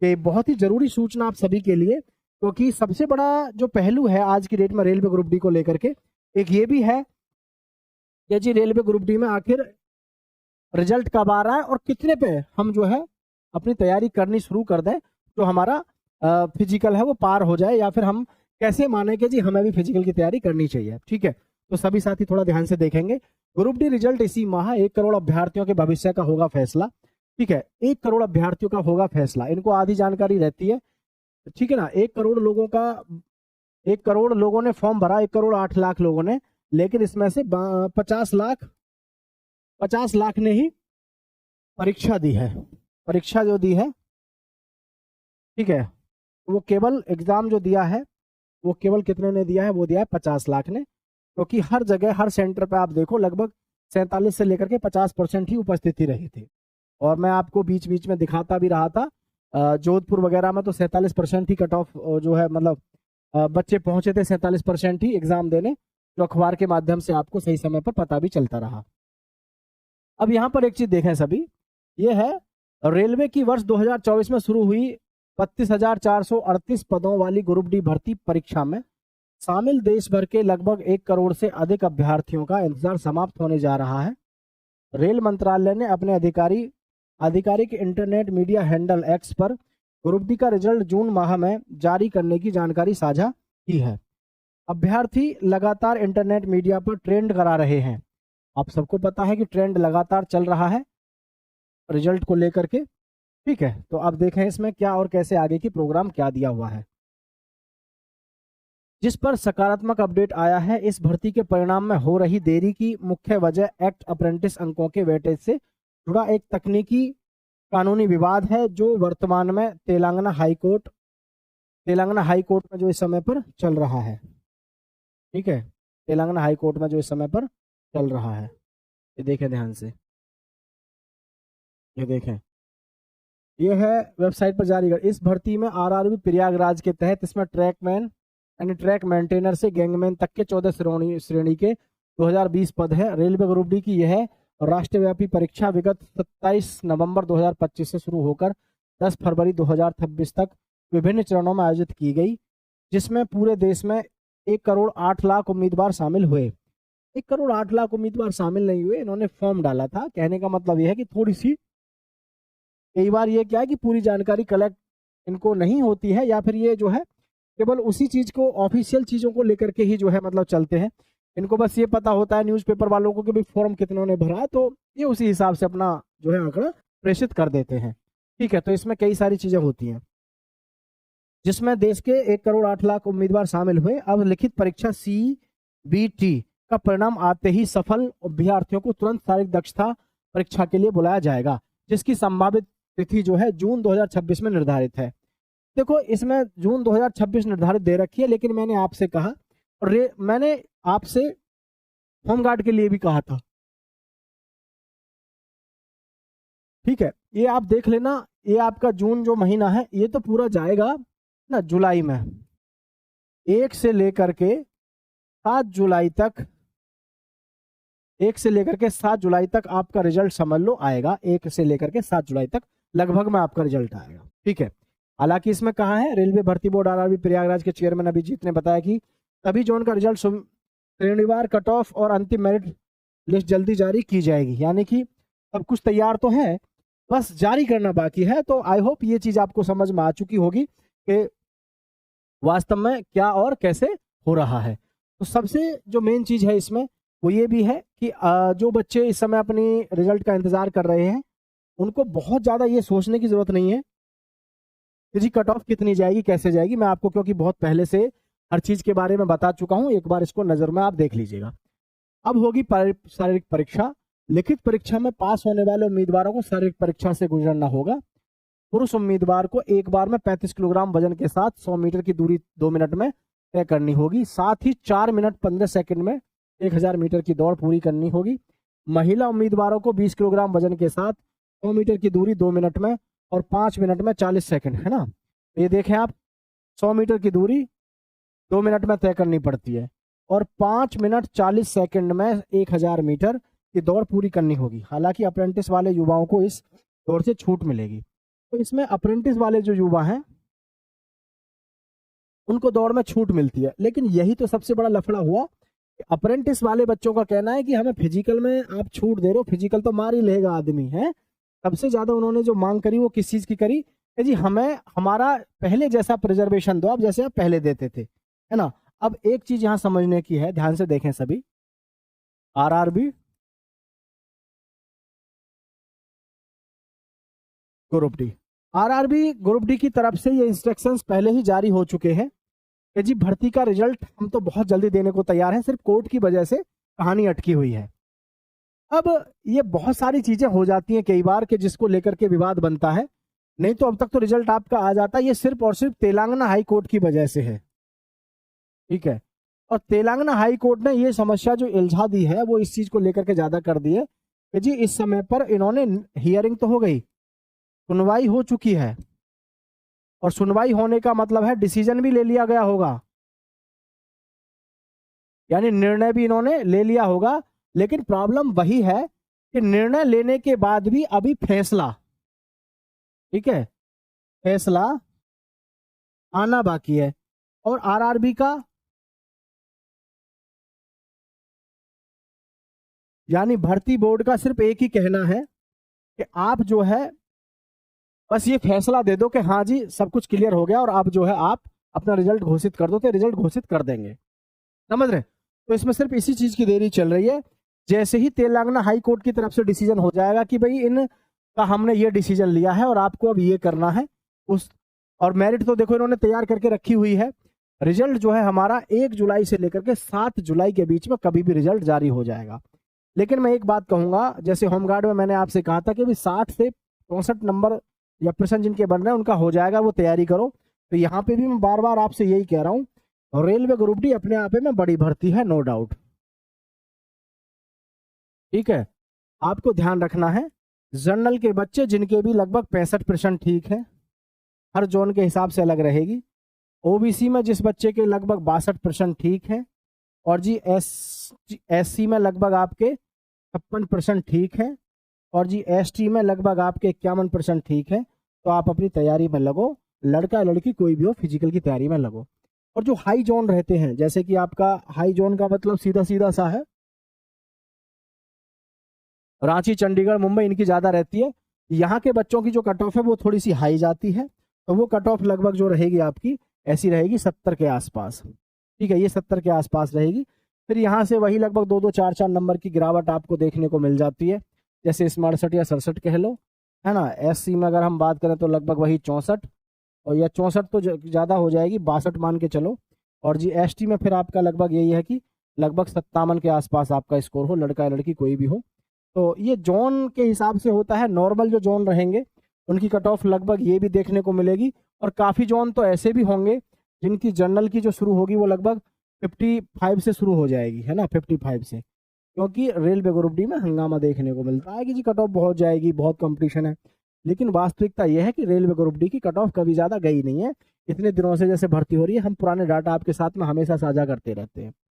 कि बहुत ही जरूरी सूचना आप सभी के लिए, क्योंकि सबसे बड़ा जो पहलू है आज की डेट में रेलवे ग्रुप डी को लेकर के, एक ये भी है कि जी रेलवे ग्रुप डी में आखिर रिजल्ट कब आ रहा है और कितने पे हम जो है अपनी तैयारी करनी शुरू कर दें, जो हमारा फिजिकल है वो पार हो जाए, या फिर हम कैसे माने कि जी हमें भी फिजिकल की तैयारी करनी चाहिए। ठीक है, तो सभी साथी थोड़ा ध्यान से देखेंगे। ग्रुप डी रिजल्ट इसी माह 1 करोड़ अभ्यर्थियों के भविष्य का होगा फैसला। ठीक है, 1 करोड़ अभ्यर्थियों का होगा फैसला, इनको आधी जानकारी रहती है। ठीक है ना, 1 करोड़ लोगों का, 1 करोड़ लोगों ने फॉर्म भरा, 1 करोड़ 8 लाख लोगों ने, लेकिन इसमें से 50 लाख ने ही परीक्षा दी है। परीक्षा जो दी है, ठीक है, वो केवल एग्जाम जो दिया है वो केवल कितने ने दिया है, वो दिया है 50 लाख ने। क्योंकि हर जगह हर सेंटर पे आप देखो लगभग 47 से लेकर के 50% ही उपस्थिति रही थी। और मैं आपको बीच बीच में दिखाता भी रहा था, जोधपुर वगैरह में तो 47% ही कट ऑफ जो है, मतलब बच्चे पहुंचे थे 47% ही एग्जाम देने, जो अखबार के माध्यम से आपको सही समय पर पता भी चलता रहा। अब यहाँ पर एक चीज देखें सभी, ये है रेलवे की वर्ष 2024 में शुरू हुई 32,438 पदों वाली ग्रुप डी भर्ती परीक्षा में शामिल देश भर के लगभग 1 करोड़ से अधिक अभ्यर्थियों का इंतजार समाप्त होने जा रहा है। रेल मंत्रालय ने अपने आधिकारिक इंटरनेट मीडिया हैंडल एक्स पर ग्रुप डी का रिजल्ट जून माह में जारी करने की जानकारी साझा की है। अभ्यर्थी लगातार इंटरनेट मीडिया पर ट्रेंड करा रहे हैं। आप सबको पता है कि ट्रेंड लगातार चल रहा है रिजल्ट को लेकर के। ठीक है, तो अब देखें इसमें क्या और कैसे आगे की प्रोग्राम क्या दिया हुआ है। जिस पर सकारात्मक अपडेट आया है, इस भर्ती के परिणाम में हो रही देरी की मुख्य वजह एक्ट अप्रेंटिस अंकों के वेटेज से जुड़ा एक तकनीकी कानूनी विवाद है, जो वर्तमान में तेलंगाना हाई कोर्ट में जो इस समय पर चल रहा है। ठीक है, तेलंगाना हाई कोर्ट में जो इस समय पर चल रहा है, ये देखें ध्यान से, ये देखें, ये है वेबसाइट पर जारी कर। इस भर्ती में आरआरबी प्रयागराज के तहत इसमें ट्रैकमैन यानी ट्रैक मेंटेनर से गैंगमैन तक के 14 श्रेणी के 2020 पद है। रेलवे ग्रुप डी की यह राष्ट्रव्यापी परीक्षा विगत 27 नवंबर 2025 से शुरू होकर 10 फरवरी 2026 तक विभिन्न चरणों में आयोजित की गई, जिसमें पूरे देश में 1 करोड़ 8 लाख उम्मीदवार शामिल हुए। 1 करोड़ 8 लाख उम्मीदवार शामिल नहीं हुए, इन्होंने फॉर्म डाला था। कहने का मतलब यह है कि थोड़ी सी, कई बार ये क्या है कि पूरी जानकारी कलेक्ट इनको नहीं होती है, या फिर ये जो है केवल उसी चीज को, ऑफिशियल चीजों को लेकर के ही जो है मतलब चलते हैं। इनको बस ये पता होता है न्यूज़पेपर वालों को कि भाई फॉर्म कितनों ने भरा है, तो ये उसी हिसाब से अपना जो है आंकड़ा प्रेषित कर देते हैं। ठीक है, तो इसमें कई सारी चीजें होती हैं, जिसमें देश के 1 करोड़ 8 लाख उम्मीदवार शामिल हुए। अब लिखित परीक्षा CBT का परिणाम आते ही सफल अभ्यर्थियों को तुरंत शारीरिक दक्षता परीक्षा के लिए बुलाया जाएगा, जिसकी संभावित तिथि जो है जून 2026 में निर्धारित है। देखो, इसमें जून 2026 निर्धारित दे रखी है, लेकिन मैंने आपसे कहा, और मैंने आपसे होमगार्ड के लिए भी कहा था। ठीक है, ये आप देख लेना, ये आपका जून जो महीना है ये तो पूरा जाएगा ना जुलाई में। 1 से लेकर के 7 जुलाई तक, 1 से लेकर के 7 जुलाई तक आपका रिजल्ट समझ लो आएगा। 1 से लेकर के 7 जुलाई तक लगभग में आपका रिजल्ट आएगा। ठीक है, हालांकि इसमें कहा है, रेलवे भर्ती बोर्ड आरआरबी प्रयागराज के चेयरमैन अभिजीत ने बताया कि सभी जोन का रिजल्ट श्रेणीवार कट ऑफ और अंतिम मेरिट लिस्ट जल्दी जारी की जाएगी। यानी कि सब कुछ तैयार तो है, बस जारी करना बाकी है। तो आई होप ये चीज आपको समझ में आ चुकी होगी कि वास्तव में क्या और कैसे हो रहा है। तो सबसे जो मेन चीज है इसमें वो ये भी है कि जो बच्चे इस समय अपनी रिजल्ट का इंतजार कर रहे हैं, उनको बहुत ज्यादा ये सोचने की जरूरत नहीं है कि जी कट ऑफ कितनी जाएगी, कैसे जाएगी। मैं आपको क्योंकि बहुत पहले से हर चीज के बारे में बता चुका हूं, एक बार इसको नजर में आप देख लीजिएगा। अब होगी शारीरिक परीक्षा। लिखित परीक्षा में पास होने वाले उम्मीदवारों को शारीरिक परीक्षा से गुजरना होगा। पुरुष उम्मीदवार को एक बार में 35 किलोग्राम वजन के साथ 100 मीटर की दूरी 2 मिनट में तय करनी होगी। साथ ही 4 मिनट 15 सेकंड में 1000 मीटर की दौड़ पूरी करनी होगी। महिला उम्मीदवारों को 20 किलोग्राम वजन के साथ 100 मीटर की दूरी 2 मिनट में और 5 मिनट में 40 सेकंड, है ना। ये देखें आप, 100 मीटर की दूरी 2 मिनट में तय करनी पड़ती है और 5 मिनट 40 सेकंड में 1000 मीटर की दौड़ पूरी करनी होगी। हालांकि अप्रेंटिस वाले युवाओं को इस दौड़ से छूट मिलेगी। तो इसमें अप्रेंटिस वाले जो युवा हैं उनको दौड़ में छूट मिलती है। लेकिन यही तो सबसे बड़ा लफड़ा हुआ, अप्रेंटिस वाले बच्चों का कहना है कि हमें फिजिकल में आप छूट दे रहे हो, फिजिकल तो मार ही लेगा आदमी है। सबसे ज्यादा उन्होंने जो मांग करी वो किस चीज की करी कि जी हमें हमारा पहले जैसा प्रिजर्वेशन दो, आप जैसे आप पहले देते थे, है ना। अब एक चीज यहां समझने की है, ध्यान से देखें सभी, RRB group D, RRB group D की तरफ से ये इंस्ट्रक्शंस पहले ही जारी हो चुके हैं कि जी भर्ती का रिजल्ट हम तो बहुत जल्दी देने को तैयार हैं, सिर्फ कोर्ट की वजह से कहानी अटकी हुई है। अब ये बहुत सारी चीजें हो जाती हैं कई बार कि जिसको लेकर के विवाद बनता है, नहीं तो अब तक तो रिजल्ट आपका आ जाता। ये सिर्फ और सिर्फ तेलंगाना हाई कोर्ट की वजह से है, ठीक है। और तेलंगाना हाई कोर्ट ने ये समस्या जो इल्झा दी है वो इस चीज को लेकर के ज्यादा कर दी है कि जी इस समय पर इन्होंने, हियरिंग तो हो गई, सुनवाई हो चुकी है, और सुनवाई होने का मतलब है डिसीजन भी ले लिया गया होगा, यानी निर्णय भी इन्होंने ले लिया होगा। लेकिन प्रॉब्लम वही है कि निर्णय लेने के बाद भी अभी फैसला, ठीक है, फैसला आना बाकी है। और आरआरबी का, यानी भर्ती बोर्ड का सिर्फ एक ही कहना है कि आप जो है बस ये फैसला दे दो कि हाँ जी सब कुछ क्लियर हो गया और आप जो है आप अपना रिजल्ट घोषित कर दो, तो रिजल्ट घोषित कर देंगे, समझ रहे। तो इसमें सिर्फ इसी चीज की देरी चल रही है। जैसे ही तेलंगाना हाई कोर्ट की तरफ से डिसीजन हो जाएगा कि भाई इन का हमने ये डिसीजन लिया है और आपको अब ये करना है, उस, और मेरिट तो देखो इन्होंने तैयार करके रखी हुई है। रिजल्ट जो है हमारा 1 जुलाई से लेकर के 7 जुलाई के बीच में कभी भी रिजल्ट जारी हो जाएगा। लेकिन मैं एक बात कहूंगा, जैसे होमगार्ड में मैंने आपसे कहा था कि 60 से 64 नंबर या प्रश्न जिनके बन रहे हैं उनका हो जाएगा, वो तैयारी करो। तो यहाँ पे भी मैं बार बार आपसे यही कह रहा हूँ, रेलवे ग्रुप डी अपने आप में बड़ी भर्ती है, नो डाउट, ठीक है। आपको ध्यान रखना है, जनरल के बच्चे जिनके भी लगभग 65% ठीक है, हर जोन के हिसाब से अलग रहेगी। ओबीसी में जिस बच्चे के लगभग 62% ठीक है, और जी एससी में लगभग आपके 56% ठीक है, और जी एसटी में लगभग आपके 51% ठीक है। तो आप अपनी तैयारी में लगो, लड़का लड़की कोई भी हो, फिजिकल की तैयारी में लगो। और जो हाई जोन रहते हैं, जैसे कि आपका हाई जोन का मतलब सीधा सीधा सा है, रांची, चंडीगढ़, मुंबई, इनकी ज्यादा रहती है। यहाँ के बच्चों की जो कट ऑफ है वो थोड़ी सी हाई जाती है, तो वो कट ऑफ लगभग जो रहेगी आपकी ऐसी रहेगी 70 के आसपास, ठीक है, ये 70 के आसपास रहेगी। फिर यहाँ से वही लगभग 2-2, 4-4 नंबर की गिरावट आपको देखने को मिल जाती है, जैसे 67 या 67 कह लो, है ना। एससी में अगर हम बात करें तो लगभग वही 64, और या 64 तो ज़्यादा हो जाएगी, 62 मान के चलो। और जी एसटी में फिर आपका लगभग यही है कि लगभग 57 के आसपास आपका स्कोर हो, लड़का या लड़की कोई भी हो। तो ये जोन के हिसाब से होता है। नॉर्मल जो जोन रहेंगे उनकी कट ऑफ लगभग ये भी देखने को मिलेगी, और काफ़ी जोन तो ऐसे भी होंगे जिनकी जनरल की जो शुरू होगी वो लगभग 55 से शुरू हो जाएगी, है ना, 55 से, क्योंकि रेलवे ग्रुप डी में हंगामा देखने को मिलता है कि जी कट ऑफ बहुत जाएगी, बहुत कंपटीशन है। लेकिन वास्तविकता यह है कि रेलवे ग्रुप डी की कट ऑफ कभी ज़्यादा गई नहीं है। इतने दिनों से जैसे भर्ती हो रही है, हम पुराने डाटा आपके साथ में हमेशा साझा करते रहते हैं।